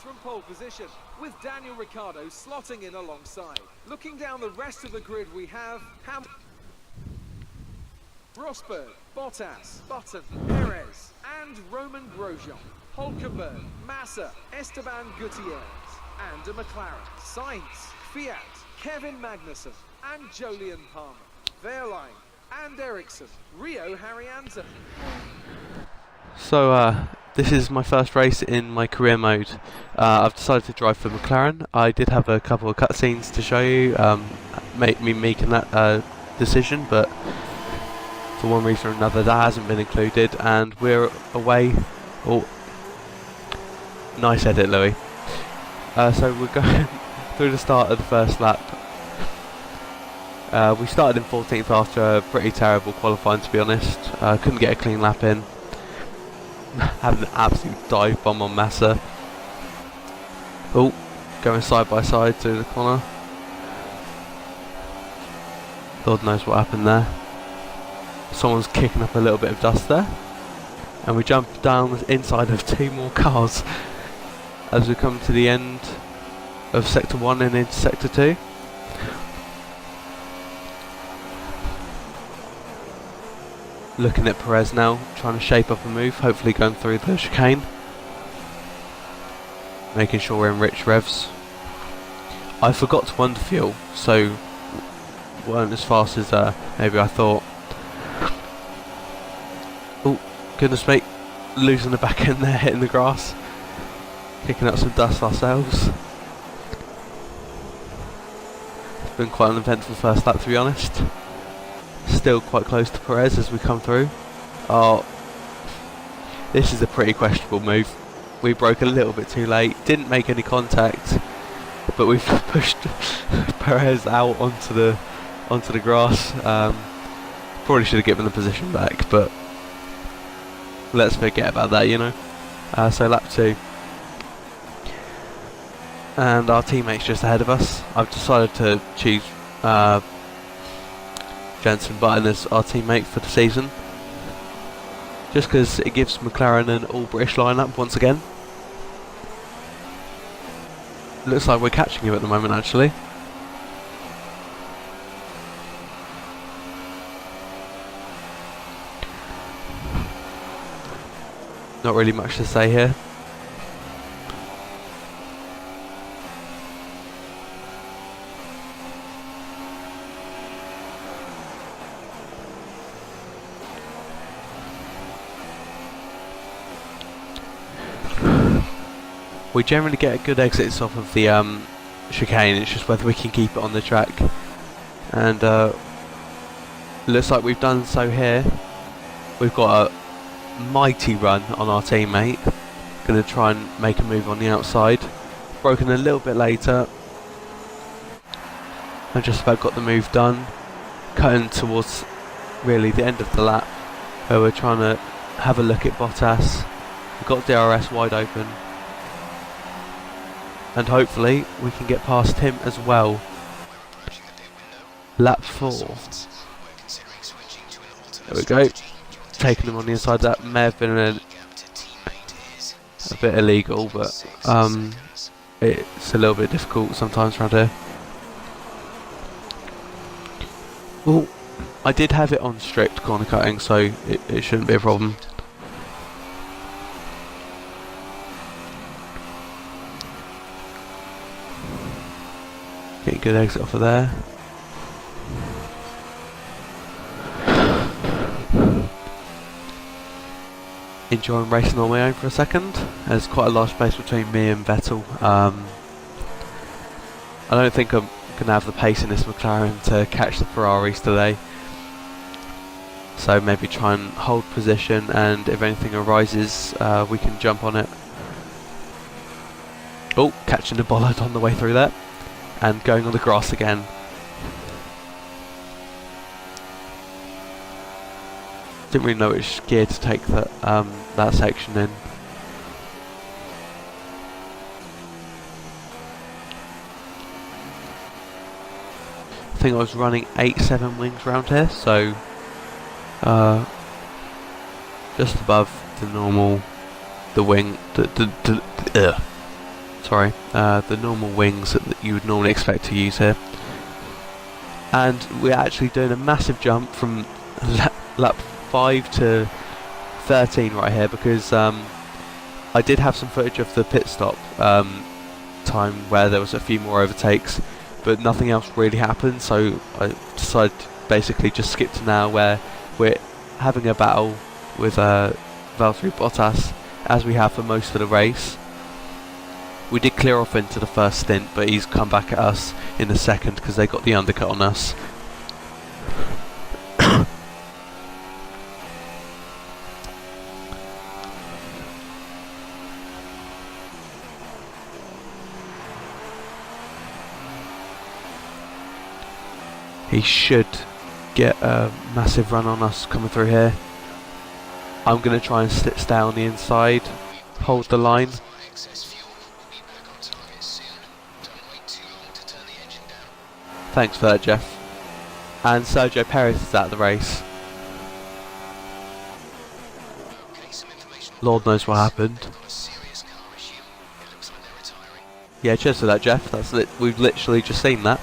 from pole position, with Daniel Ricciardo slotting in alongside. Looking down the rest of the grid, we have Rosberg, Bottas, Button, Perez, and Roman Grosjean. Hulkenberg, Massa, Esteban Gutierrez, and a McLaren, Sainz, Fiat, Kevin Magnussen, and Jolyon Palmer, Wehrlein, and Ericsson, Rio Haryanto. So this is my first race in my career mode. I've decided to drive for McLaren. I did have a couple of cutscenes to show you, me making that decision, but for one reason or another that hasn't been included, and we're away. Oh, nice edit, Louis. So we're going through the start of the first lap. We started in 14th after a pretty terrible qualifying, to be honest. Couldn't get a clean lap in. Having an absolute dive bomb on Massa. Oh, going side by side through the corner. God knows what happened there. Someone's kicking up a little bit of dust there. And we jump down the inside of two more cars as we come to the end of Sector 1 and into Sector 2. Looking at Perez now, trying to shape up a move, hopefully going through the chicane. Making sure we're in rich revs. I forgot to underfuel, so weren't as fast as maybe I thought. Oh, goodness me, losing the back end there, hitting the grass. Kicking up some dust ourselves. It's been quite an eventful first lap, to be honest. Still quite close to Perez as we come through. Oh, this is a pretty questionable move. We broke a little bit too late, didn't make any contact, but we've pushed Perez out onto the grass. Probably should have given the position back, but let's forget about that, you know. So lap 2, and our teammate's just ahead of us. I've decided to choose Jenson Button as our teammate for the season, just because it gives McLaren an all-British lineup once again. Looks like we're catching him at the moment, actually. Not really much to say here. We generally get good exits off of the chicane, it's just whether we can keep it on the track. And looks like we've done so here. We've got a mighty run on our teammate. Going to try and make a move on the outside. Broken a little bit later. I just about got the move done. Cutting towards really the end of the lap, where we're trying to have a look at Bottas. We've got DRS wide open. And hopefully we can get past him as well. Lap 4. There we go. Taking him on the inside. That may have been a bit illegal, but it's a little bit difficult sometimes around here. Well, I did have it on strict corner cutting, so it shouldn't be a problem. Getting good exit off of there. Enjoying racing on my own for a second. There's quite a large space between me and Vettel. I don't think I'm going to have the pace in this McLaren to catch the Ferraris today. So maybe try and hold position, and if anything arises, we can jump on it. Oh, catching the bollard on the way through there. And going on the grass again. Didn't really know which gear to take that that section in. I think I was running 8-7 wings round here, so just above the normal, the wing, sorry, the normal wings that you would normally expect to use here. And we're actually doing a massive jump from lap 5 to 13 right here, because I did have some footage of the pit stop time where there was a few more overtakes, but nothing else really happened, so I decided to basically just skip to now, where we're having a battle with Valtteri Bottas, as we have for most of the race. We did clear off into the first stint, but he's come back at us in the second because they got the undercut on us. He should get a massive run on us coming through here. I'm going to try and stay on the inside, hold the line. Thanks for that, Jeff. And Sergio Perez is out of the race. Lord knows what happened. Yeah, cheers for that, Jeff. We've literally just seen that.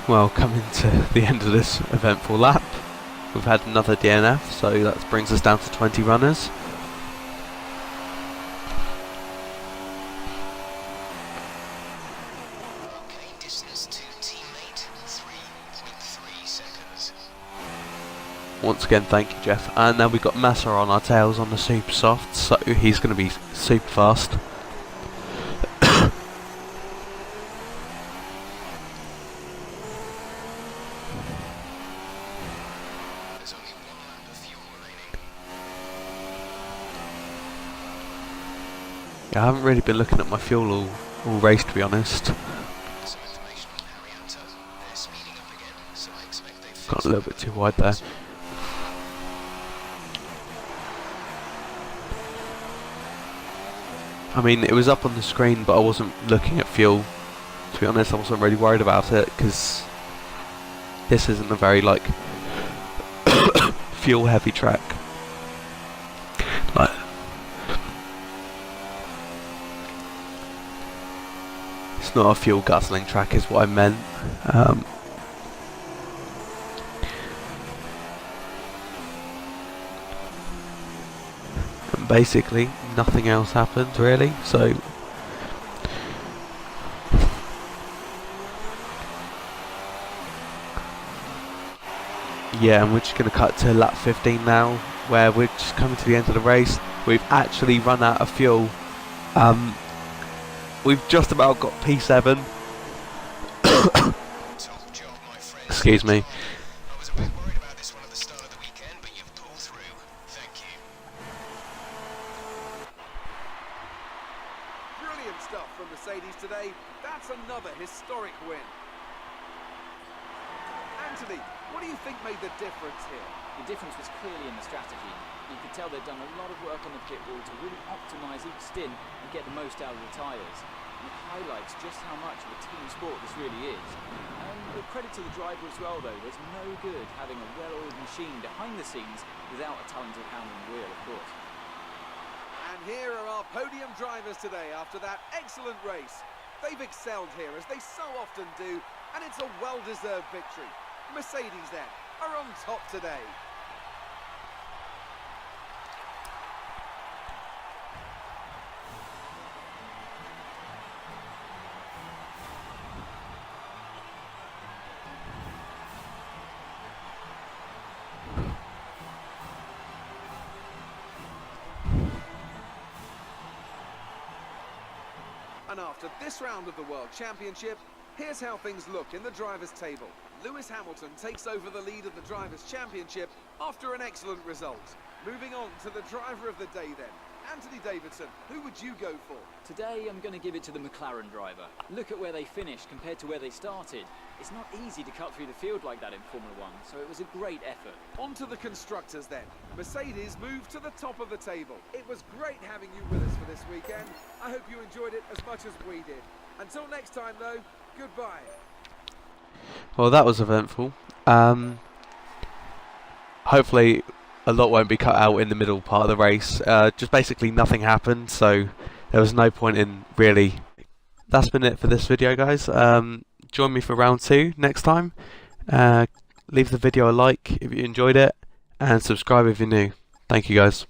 Well, coming to the end of this eventful lap, we've had another DNF, so that brings us down to 20 runners. Once again, thank you, Jeff. And now we've got Massa on our tails on the super soft, so he's going to be super fast. Yeah, I haven't really been looking at my fuel all race, to be honest. Got a little bit too wide there. I mean, it was up on the screen, but I wasn't looking at fuel. To be honest, I wasn't really worried about it, because this isn't a very, like, fuel-heavy track. Like, it's not a fuel guzzling track, is what I meant. And basically, nothing else happened really, so yeah, and we're just going to cut to lap 15 now, where we're just coming to the end of the race. We've actually run out of fuel. We've just about got P7. Excuse me. Brilliant stuff from Mercedes today. That's another historic win. Anthony, what do you think made the difference here? The difference was clearly in the strategy. You could tell they'd done a lot of work on the pit wall to really optimise each stint and get the most out of the tyres. And it highlights just how much of a team sport this really is. And a credit to the driver as well, though. There's no good having a well-oiled machine behind the scenes without a talented hand on the wheel, of course. And here are our podium drivers today after that excellent race. They've excelled here, as they so often do, and it's a well-deserved victory. Mercedes, then, are on top today. And after this round of the World Championship, here's how things look in the Drivers' Table. Lewis Hamilton takes over the lead of the Drivers' Championship after an excellent result. Moving on to the driver of the day then. Anthony Davidson, who would you go for? Today I'm going to give it to the McLaren driver. Look at where they finished compared to where they started. It's not easy to cut through the field like that in Formula 1, so it was a great effort. On to the constructors then. Mercedes moved to the top of the table. It was great having you with us for this weekend. I hope you enjoyed it as much as we did. Until next time though, goodbye. Well, that was eventful. Hopefully a lot won't be cut out in the middle part of the race. Just basically nothing happened, so there was no point in really. That's been it for this video, guys. Join me for round 2 next time. Leave the video a like if you enjoyed it, and subscribe if you're new. Thank you, guys.